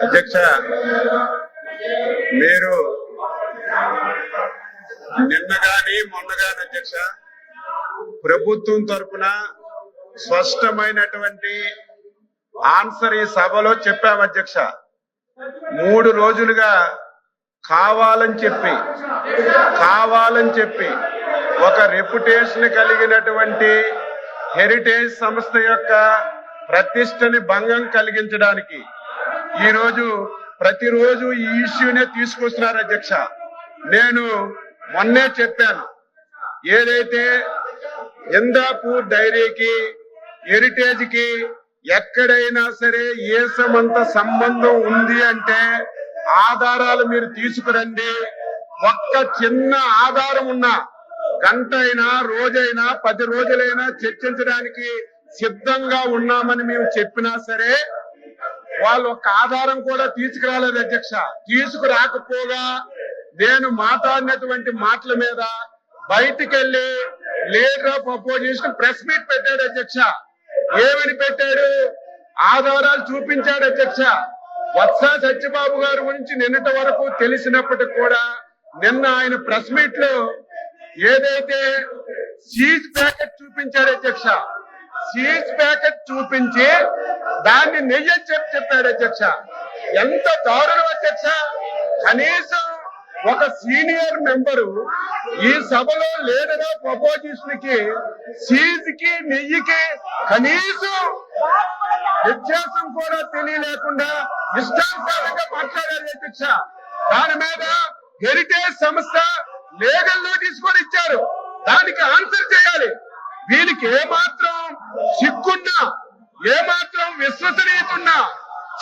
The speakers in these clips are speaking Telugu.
అధ్యక్ష, మీరు నిన్న గాని మొన్న గాని అధ్యక్ష ప్రభుత్వం తరఫున స్పష్టమైనటువంటి ఆన్సర్ ఈ సభలో చెప్పాము అధ్యక్ష. 3 రోజులుగా కావాలని చెప్పి ఒక రెప్యుటేషన్ కలిగినటువంటి హెరిటేజ్ సంస్థ యొక్క ప్రతిష్టని భంగం కలిగించడానికి ఈరోజు ప్రతిరోజు ఈ ఇష్యూనే తీసుకొస్తున్నారు అధ్యక్ష. నేను మొన్నే చెప్పాను, ఏదైతే ఇందాపూర్ డైరీకి హెరిటేజ్ కి ఎక్కడైనా సరే ఏసమంత సంబంధం ఉంది అంటే ఆధారాలు మీరు తీసుకురండి. ఒక్క చిన్న ఆధారం ఉన్నా గంట అయినా రోజైనా 10 రోజులైనా చర్చించడానికి సిద్ధంగా ఉన్నామని మేము చెప్పినా సరే వాళ్ళు ఒక ఆధారం కూడా తీసుకురాలేదు అధ్యక్ష. తీసుకురాకపోగా నేను మాట్లాడినటువంటి మాటల మీద బయటికెళ్లి leader of opposition press meet పెట్టాడు అధ్యక్ష. ఏమని పెట్టాడు? ఆధారాలు చూపించాడు అధ్యక్ష. వత్స సత్యబాబు గారి గురించి నిన్నటి వరకు తెలిసినప్పటికి కూడా నిన్న ఆయన ప్రెస్ మీట్ లో ఏదైతే సీజ్ ప్యాకెట్ చూపించాడు అధ్యక్ష, సీజ్ ప్యాకెట్ చూపించి దాన్ని నెయ్యి చెప్పాడు అధ్యక్ష. ఎంత దారుణం అధ్యక్ష! కనీసం ఒక సీనియర్ మెంబరు ఈ సభలో లీడర్ ఆఫ్ అపోజిషన్ కి సీజ్ కి నెయ్యికి కనీసం వ్యత్యాసం కూడా తెలియలేకుండా ఇష్టానుసారంగా మాట్లాడారు అధ్యక్ష. దాని మీద హెరిటేజ్ సంస్థ లీగల్ నోటీస్ కూడా ఇచ్చారు. దానికి ఆన్సర్ చేయాలి. వీరికి ఏమాత్రం సిగ్గున్నా ఏమాత్రం విశ్వసనీయత ఉన్నా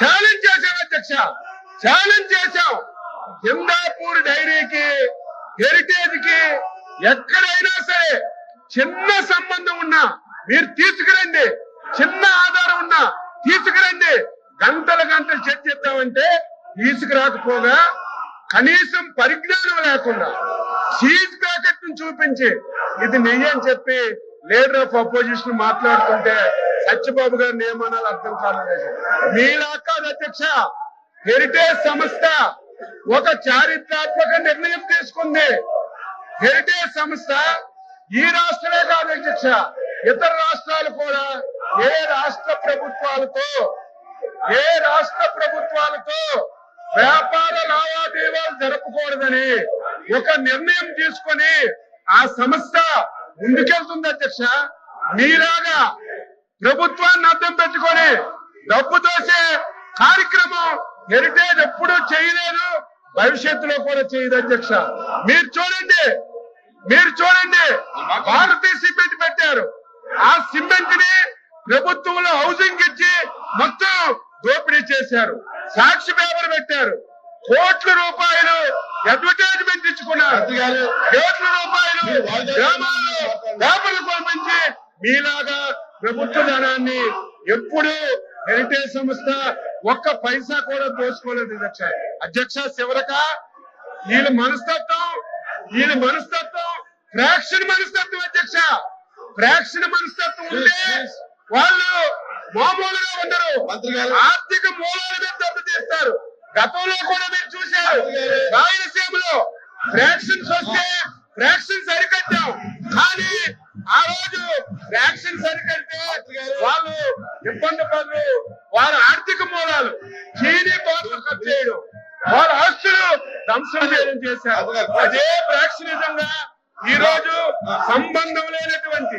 ఛాలెంజ్ చేశాం అధ్యక్ష, ఛాలెంజ్ చేశాం. ఇందాపూర్ డైరీకి హెరిటేజ్ కి ఎక్కడైనా సరే చిన్న సంబంధం ఉన్నా మీరు తీసుకురండి, చిన్న ఆధారం ఉన్నా తీసుకురండి. గంటలు చర్చిద్దామంటే తీసుకురాకపోగా కనీసం పరిజ్ఞానం లేకుండా సీజ్ ప్యాకెట్ ను చూపించి ఇది నెయ్యి అని చెప్పి లీడర్ ఆఫ్ అపోజిషన్ మాట్లాడుతుంటే సత్యబాబు గారిని ఏమనాలో అర్థం కాలేదు. మీలా కాదు అధ్యక్ష, హెరిటేజ్ సంస్థ ఒక చారిత్రాత్మక నిర్ణయం తీసుకుంది. హెరిటేజ్ సంస్థ ఈ రాష్ట్రమే కాదు అధ్యక్ష, ఇతర రాష్ట్రాలు కూడా ఏ రాష్ట్ర ప్రభుత్వాలతో వ్యాపార లావాదేవీలు జరపకూడదని ఒక నిర్ణయం తీసుకొని ఆ సంస్థ ముందుకెళ్తుంది అధ్యక్ష. మీలాగా ప్రభుత్వాన్ని అర్థం పెట్టుకొని డబ్బు దోసే కార్యక్రమం హెరిటేజ్ ఎప్పుడూ చేయలేదు, భవిష్యత్తులో కూడా చేయదు అధ్యక్ష. మీరు చూడండి భారతీయ సిమెంట్ పెట్టారు. ఆ సిమెంట్ ని ప్రభుత్వంలో హౌసింగ్ ఇచ్చి మొత్తం దోపిడీ చేశారు. సాక్షి పేపర్ పెట్టారు. కోట్ల రూపాయలు అడ్వర్టైజ్మెంట్ ఇచ్చుకున్నారు. కోట్ల రూపాయలు గ్రామాల్లో పేపర్లు పంపించి మీలాగా ప్రభుత్వ ధనాన్ని ఎప్పుడు హెరిటేజ్ సంస్థ ఒక్క పైసా కూడా దోచుకోలేదు అధ్యక్ష. చివరక వీళ్ళ మనస్తత్వం ఫ్రాక్షన్ మనస్తత్వం అధ్యక్ష. ఫ్రాక్షన్ మనస్తత్వం ఉంటే వాళ్ళు మామూలుగా ఉండరు, ఆర్థిక మూలాల మీద దెబ్బతీస్తారు. గతంలో కూడా మీరు చూశారు, రాయలసీమలో ఫ్రాక్షన్స్ వస్తే ఫ్రాక్షన్స్ అరికట్టాం. కానీ ఆ రోజు ఫ్రాక్షన్ సరికడితే వాళ్ళు ఇబ్బంది పడరు. వాళ్ళ ఆర్థిక మూలాలు చీనీ బాటలు కట్ చేయడం, వాళ్ళ ఆస్తులు ధ్వంసం చేయడం చేశారు. అదే ఫ్రాక్షనిజంగా ఈ రోజు సంబంధం లేనటువంటి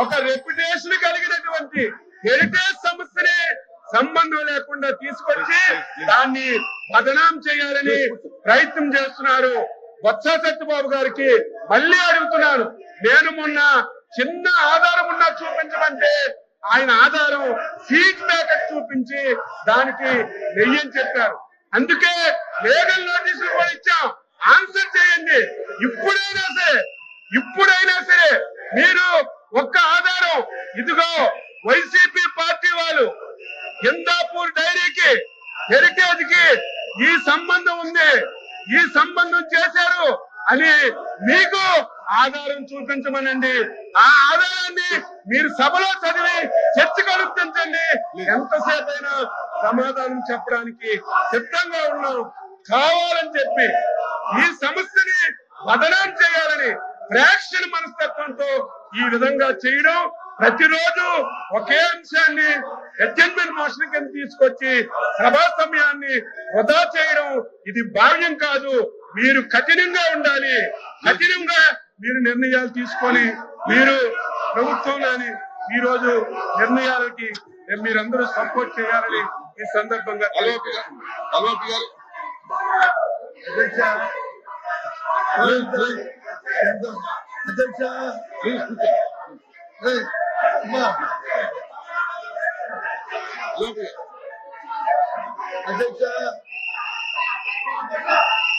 ఒక రెప్యుటేషన్ కలిగినటువంటి హెరిటేజ్ సంస్థని సంబంధం లేకుండా తీసుకొచ్చి దాన్ని బదనాం చేయాలని ప్రయత్నం చేస్తున్నారు. వత్స సత్యబాబు గారికి మళ్ళీ అడుగుతున్నాను, నేను మొన్న చిన్న ఆధారం ఉన్నా చూపించమంటే ఆయన ఆధారం సీజ్ ప్యాకెట్ చూపించి దానికి నెయ్యి అని చెప్పారు. అందుకే లీగల్ నోటీసులు కూడా ఇచ్చాం. ఆన్సర్ చేయండి. ఇప్పుడైనా సరే మీరు ఒక్క ఆధారం, ఇదిగో వైసీపీ పార్టీ వాళ్ళు ఇందాపూర్ డైరీకి హెరిటేజ్ కి ఈ సంబంధం ఉంది, ఈ సంబంధం చేశారు అని మీకు ఆధారం చూపించమనండి. ఆ ఆధారాన్ని మీరు సభలో చదివి చర్చకు అనుమతించండి. ఎంతసేపైనా సమాధానం చెప్పడానికి సిద్ధంగా ఉన్నాం. కావాలని చెప్పి ఈ సమస్యని బదనాం చేయాలని ప్రేక్షణ మనస్తత్వంతో ఈ విధంగా చేయడం, ప్రతిరోజు ఒకే అంశాన్ని అడ్జస్ట్మెంట్ మోషన్ కింద తీసుకొచ్చి సభా సమయాన్ని వృధా చేయడం ఇది భావ్యం కాదు. మీరు కఠినంగా ఉండాలి. కఠినంగా మీరు నిర్ణయాలు తీసుకొని మీరు ప్రభుత్వంలోని ఈ రోజు నిర్ణయాలకి మీరందరూ సపోర్ట్ చేయాలని ఈ సందర్భంగా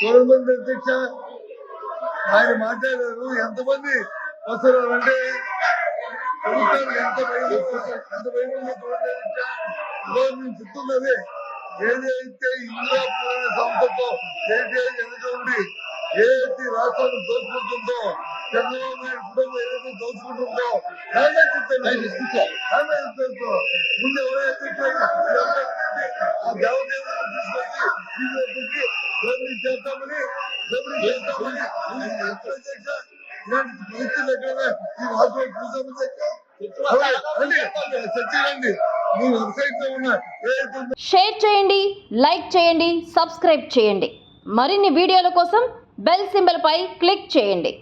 గవర్నమెంట్ అధ్యక్ష ఆయన మాట్లాడారు. ఎంతమంది వస్తున్నారు అంటే ప్రభుత్వానికి ఎంత భయం చెప్తున్నది. ఏదైతే ఇందిరా పూర్ణ సంస్థతో వెనక ఉండి ఏదైతే రాష్ట్రాన్ని దోచుకుంటుందో, చంద్రబాబు నాయుడు కుటుంబం ఏదైతే దోచుకుంటుందో దాన్నే చెప్తాను. ముందు ఎవరైతే ఆ దేవదేవులను తీసుకొచ్చి చేస్తామని షేర్ చేయండి, లైక్ చేయండి, సబ్స్క్రైబ్ చేయండి. మరిన్ని వీడియోల కోసం బెల్ సింబల్ పై క్లిక్ చేయండి.